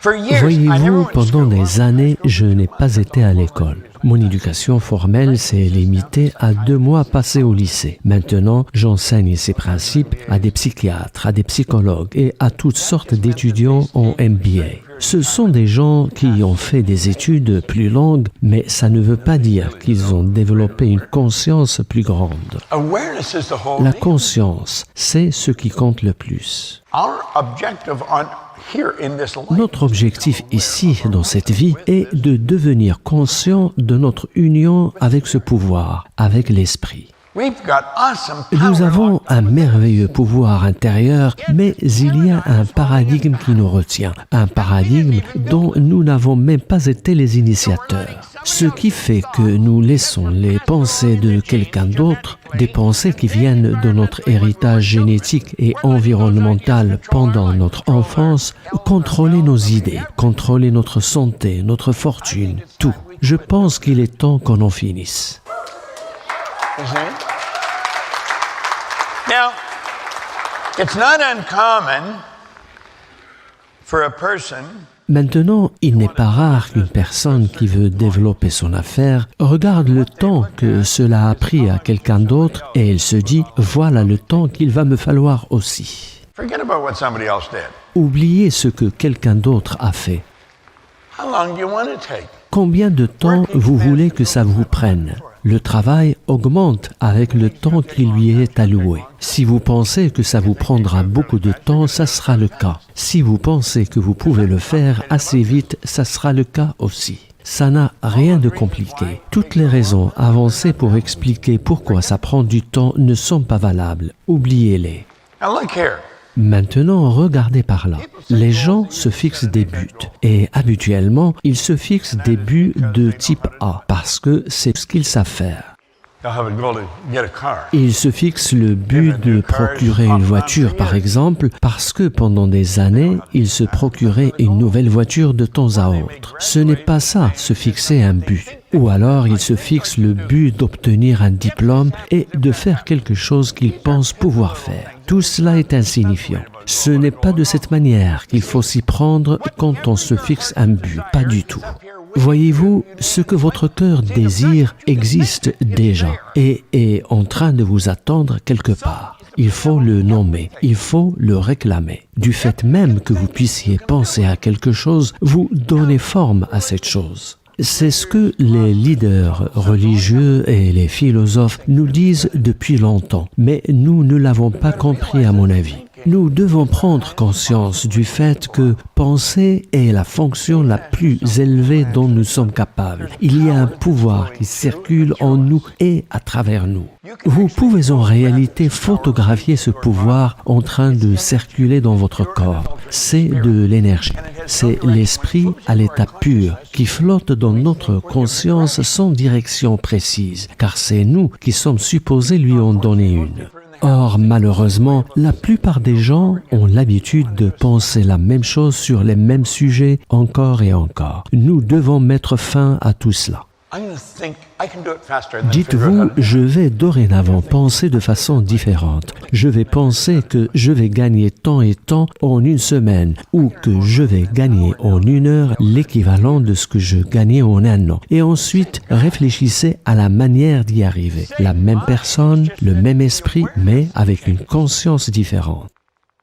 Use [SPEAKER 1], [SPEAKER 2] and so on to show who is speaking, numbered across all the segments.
[SPEAKER 1] Voyez-vous, pendant des années, je n'ai pas été à l'école. Mon éducation formelle s'est limitée à 2 mois passés au lycée. Maintenant, j'enseigne ces principes à des psychiatres, à des psychologues et à toutes sortes d'étudiants en MBA. Ce sont des gens qui ont fait des études plus longues, mais ça ne veut pas dire qu'ils ont développé une conscience plus grande. La conscience, c'est ce qui compte le plus. Notre objectif ici, dans cette vie, est de devenir conscient de notre union avec ce pouvoir, avec l'esprit. Nous avons un merveilleux pouvoir intérieur, mais il y a un paradigme qui nous retient, un paradigme dont nous n'avons même pas été les initiateurs. Ce qui fait que nous laissons les pensées de quelqu'un d'autre, des pensées qui viennent de notre héritage génétique et environnemental pendant notre enfance, contrôler nos idées, contrôler notre santé, notre fortune, tout. Je pense qu'il est temps qu'on en finisse.
[SPEAKER 2] Now, it's not uncommon for a person.
[SPEAKER 1] Maintenant, il n'est pas rare qu'une personne qui veut développer son affaire regarde le temps que cela a pris à quelqu'un d'autre et elle se dit « voilà le temps qu'il va me falloir aussi ».
[SPEAKER 2] Forget about what somebody else did.
[SPEAKER 1] Oubliez ce que quelqu'un d'autre a fait.
[SPEAKER 2] How long do you want to take?
[SPEAKER 1] Combien de temps vous voulez que ça vous prenne ? Le travail augmente avec le temps qui lui est alloué. Si vous pensez que ça vous prendra beaucoup de temps, ça sera le cas. Si vous pensez que vous pouvez le faire assez vite, ça sera le cas aussi. Ça n'a rien de compliqué. Toutes les raisons avancées pour expliquer pourquoi ça prend du temps ne sont pas valables. Oubliez-les.
[SPEAKER 2] Now look here.
[SPEAKER 1] Maintenant, regardez par là. Les gens se fixent des buts et habituellement, ils se fixent des buts de type A parce que c'est ce qu'ils savent faire.
[SPEAKER 2] They'll have a goal to get a car.
[SPEAKER 1] Ils se fixent le but de procurer une voiture, par exemple, parce que pendant des années, ils se procuraient une nouvelle voiture de temps à autre. Ce n'est pas ça, se fixer un but. Ou alors, ils se fixent le but d'obtenir un diplôme et de faire quelque chose qu'ils pensent pouvoir faire. Tout cela est insignifiant. Ce n'est pas de cette manière qu'il faut s'y prendre quand on se fixe un but, pas du tout. Voyez-vous, ce que votre cœur désire existe déjà et est en train de vous attendre quelque part. Il faut le nommer, il faut le réclamer. Du fait même que vous puissiez penser à quelque chose, vous donnez forme à cette chose. C'est ce que les leaders religieux et les philosophes nous disent depuis longtemps, mais nous ne l'avons pas compris à mon avis. Nous devons prendre conscience du fait que penser est la fonction la plus élevée dont nous sommes capables. Il y a un pouvoir qui circule en nous et à travers nous. Vous pouvez en réalité photographier ce pouvoir en train de circuler dans votre corps. C'est de l'énergie. C'est l'esprit à l'état pur qui flotte dans notre conscience sans direction précise, car c'est nous qui sommes supposés lui en donner une. Or, malheureusement, la plupart des gens ont l'habitude de penser la même chose sur les mêmes sujets encore et encore. Nous devons mettre fin à tout cela. Dites-vous, je vais dorénavant penser de façon différente. Je vais penser que je vais gagner tant et tant en une semaine ou que je vais gagner en 1 heure l'équivalent de ce que je gagnais en 1 an. Et ensuite, réfléchissez à la manière d'y arriver. La même personne, le même esprit, mais avec une conscience différente.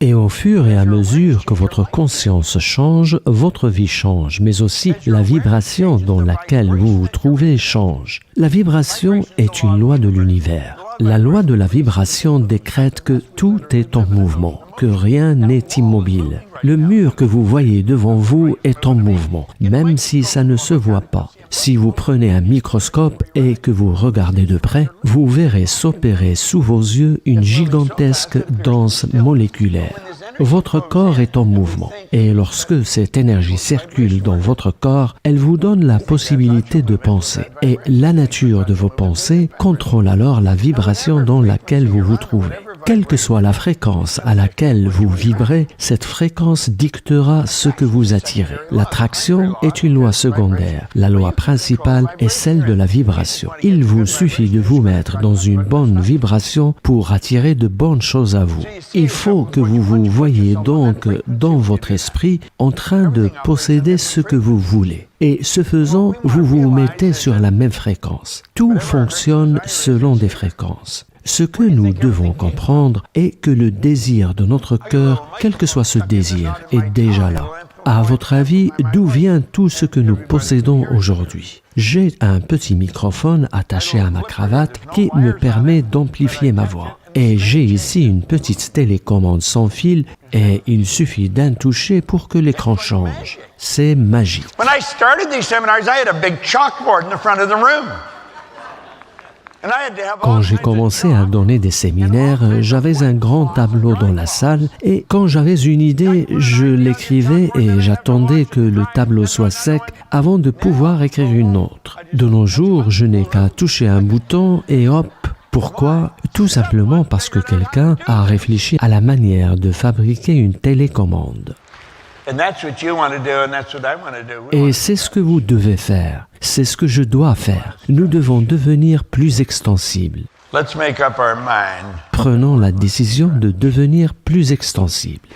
[SPEAKER 1] Et au fur et à mesure que votre conscience change, votre vie change, mais aussi la vibration dans laquelle vous vous trouvez change. La vibration est une loi de l'univers. La loi de la vibration décrète que tout est en mouvement, que rien n'est immobile. Le mur que vous voyez devant vous est en mouvement, même si ça ne se voit pas. Si vous prenez un microscope et que vous regardez de près, vous verrez s'opérer sous vos yeux une gigantesque danse moléculaire. Votre corps est en mouvement et lorsque cette énergie circule dans votre corps, elle vous donne la possibilité de penser. Et la nature de vos pensées contrôle alors la vibration dans laquelle vous vous trouvez. Quelle que soit la fréquence à laquelle vous vibrez, cette fréquence dictera ce que vous attirez. L'attraction est une loi secondaire. La loi principale est celle de la vibration. Il vous suffit de vous mettre dans une bonne vibration pour attirer de bonnes choses à vous. Il faut que vous vous voyez donc dans votre esprit en train de posséder ce que vous voulez. Et ce faisant, vous vous mettez sur la même fréquence. Tout fonctionne selon des fréquences. Ce que nous devons comprendre est que le désir de notre cœur, quel que soit ce désir, est déjà là. À votre avis, d'où vient tout ce que nous possédons aujourd'hui? J'ai un petit microphone attaché à ma cravate qui me permet d'amplifier ma voix. Et j'ai ici une petite télécommande sans fil et il suffit d'un toucher pour que l'écran change. C'est magique.
[SPEAKER 2] When I started these seminars, I had a big chalkboard in the front of the room.
[SPEAKER 1] Quand j'ai commencé à donner des séminaires, j'avais un grand tableau dans la salle et quand j'avais une idée, je l'écrivais et j'attendais que le tableau soit sec avant de pouvoir écrire une autre. De nos jours, je n'ai qu'à toucher un bouton et hop. Pourquoi? Tout simplement parce que quelqu'un a réfléchi à la manière de fabriquer une télécommande. Et c'est ce que vous devez faire. C'est ce que je dois faire. Nous devons devenir plus extensibles. Prenons la décision de devenir plus extensibles.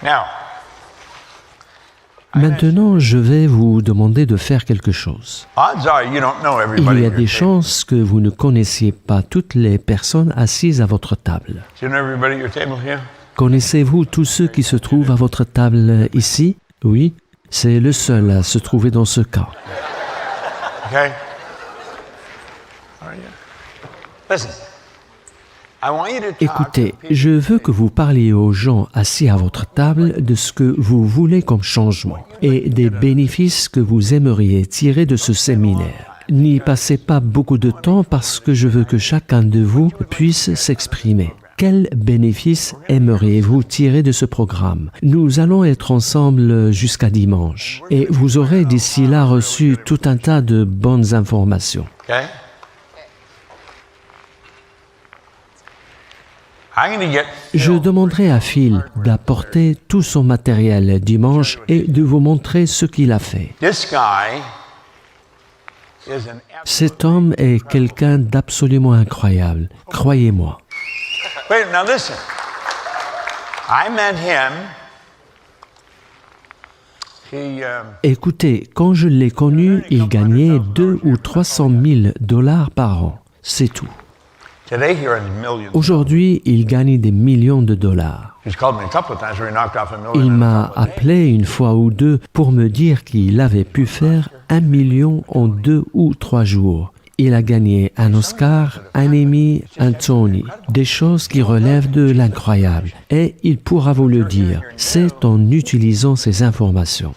[SPEAKER 1] Maintenant, je vais vous demander de faire quelque chose. Il y a des chances que vous ne connaissiez pas toutes les personnes assises à votre table. Connaissez-vous tous ceux qui se trouvent à votre table ici? Oui, c'est le seul à se trouver dans ce cas. Écoutez, je veux que vous parliez aux gens assis à votre table de ce que vous voulez comme changement et des bénéfices que vous aimeriez tirer de ce séminaire. N'y passez pas beaucoup de temps parce que je veux que chacun de vous puisse s'exprimer. Quels bénéfices aimeriez-vous tirer de ce programme? Nous allons être ensemble jusqu'à dimanche et vous aurez d'ici là reçu tout un tas de bonnes informations. Je demanderai à Phil d'apporter tout son matériel dimanche et de vous montrer ce qu'il a fait. Cet homme est quelqu'un d'absolument incroyable, croyez-moi.
[SPEAKER 2] Wait, now listen. I met him.
[SPEAKER 1] Écoutez, quand je l'ai connu, il gagnait 200 ou 300 000 $ par an. C'est tout. Aujourd'hui, il gagne des millions de dollars. Il m'a appelé une fois ou deux pour me dire qu'il avait pu faire 1 million en 2 ou 3 jours. Il a gagné un Oscar, un Emmy, un Tony, des choses qui relèvent de l'incroyable. Et il pourra vous le dire, c'est en utilisant ces informations.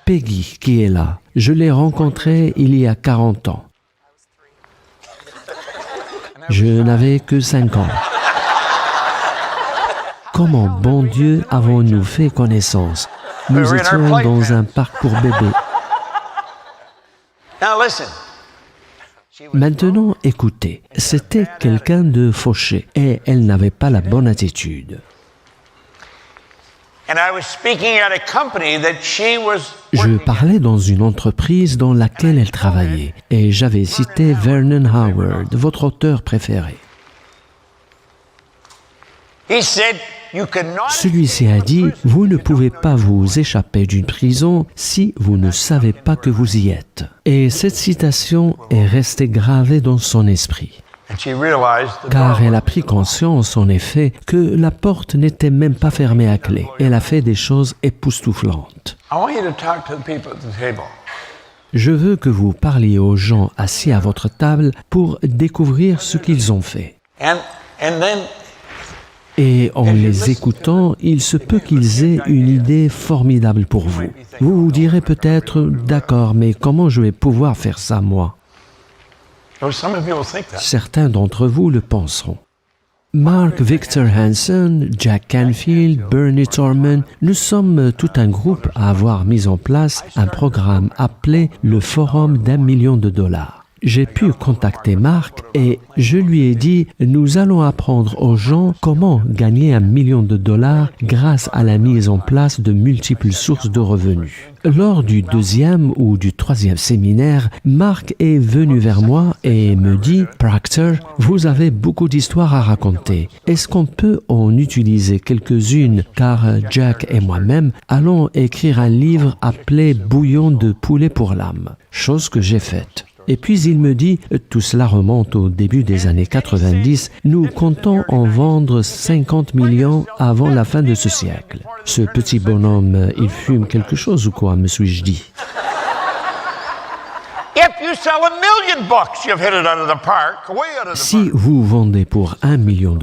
[SPEAKER 1] Peggy, qui est là, je l'ai rencontrée il y a 40 ans. Je n'avais que 5 ans. Comment, bon Dieu, avons-nous fait connaissance? Nous étions dans un parc pour bébés. Maintenant, écoutez, c'était quelqu'un de fauché et elle n'avait pas la bonne attitude. Je parlais dans une entreprise dans laquelle elle travaillait et j'avais cité Vernon Howard, votre auteur préféré. Celui-ci a dit, vous ne pouvez pas vous échapper d'une prison si vous ne savez pas que vous y êtes. Et cette citation est restée gravée dans son esprit. Car elle a pris conscience, en effet, que la porte n'était même pas fermée à clé. Elle a fait des choses époustouflantes. Je veux que vous parliez aux gens assis à votre table pour découvrir ce qu'ils ont fait. Et en les écoutant, il se peut qu'ils aient une idée formidable pour vous. Vous vous direz peut-être, d'accord, mais comment je vais pouvoir faire ça, moi? Certains d'entre vous le penseront. Mark Victor Hansen, Jack Canfield, Bernie Torman, nous sommes tout un groupe à avoir mis en place un programme appelé le Forum d'1 million de $. j'ai pu contacter Mark et je lui ai dit « Nous allons apprendre aux gens comment gagner $1 million grâce à la mise en place de multiples sources de revenus. » Lors du 2e ou du 3e séminaire, Mark est venu vers moi et me dit « Proctor, vous avez beaucoup d'histoires à raconter. Est-ce qu'on peut en utiliser quelques-unes car Jack et moi-même allons écrire un livre appelé « Bouillon de poulet pour l'âme », chose que j'ai faite. Et puis il me dit, tout cela remonte au début des années 90, nous comptons en vendre 50 millions avant la fin de ce siècle. Ce petit bonhomme, il fume quelque chose ou quoi, me suis-je dit. Si vous vendez pour $1 million,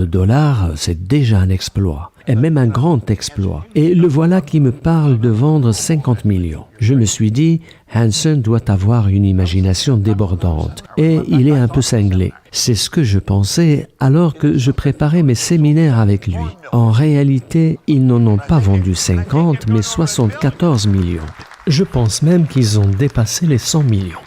[SPEAKER 1] c'est déjà un exploit, et même un grand exploit. Et le voilà qui me parle de vendre 50 millions. Je me suis dit, Hanson doit avoir une imagination débordante, et il est un peu cinglé. C'est ce que je pensais alors que je préparais mes séminaires avec lui. En réalité, ils n'en ont pas vendu 50, mais 74 millions. Je pense même qu'ils ont dépassé les 100 millions.